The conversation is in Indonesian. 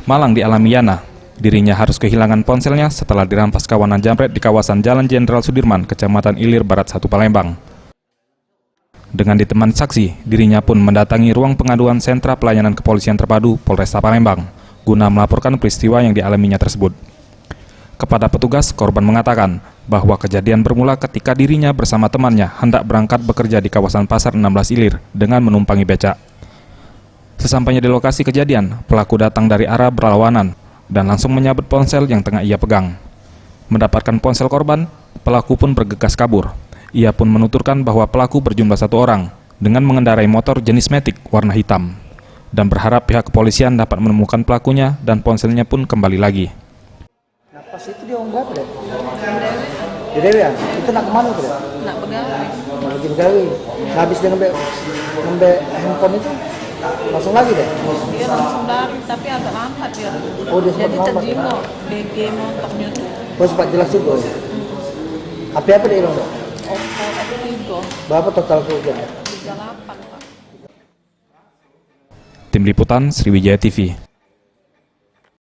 Malang dialami Yana. Dirinya harus kehilangan ponselnya setelah dirampas kawanan jambret di kawasan Jalan Jenderal Sudirman, Kecamatan Ilir Barat 1 Palembang. Dengan ditemani saksi, dirinya pun mendatangi ruang pengaduan Sentra Pelayanan Kepolisian Terpadu Polresta Palembang guna melaporkan peristiwa yang dialaminya tersebut. Kepada petugas, korban mengatakan bahwa kejadian bermula ketika dirinya bersama temannya hendak berangkat bekerja di kawasan Pasar 16 Ilir dengan menumpangi becak. Sesampainya di lokasi kejadian, pelaku datang dari arah berlawanan dan langsung menyabet ponsel yang tengah ia pegang. Mendapatkan ponsel korban, pelaku pun bergegas kabur. Ia pun menuturkan bahwa pelaku berjumlah 1 orang dengan mengendarai motor jenis Matic warna hitam dan berharap pihak kepolisian dapat menemukan pelakunya dan ponselnya pun kembali lagi. Nah, pas itu dia berapa deh? Di Dewi ya? Itu nak kemana tuh deh? Nak begawe. Nak pergi begawe. Nah, habis dia ngambil handphone itu langsung lagi deh? Dia langsung lari, tapi agak lambat dia. Oh, dia sempat jadi lambat. terjengok DG motornya tuh. Oh, sempat jelas juga ya? Apa dia hilang deh? Oppo F3. Berapa total kerugian? 38 Pak. Tim Liputan Sriwijaya TV.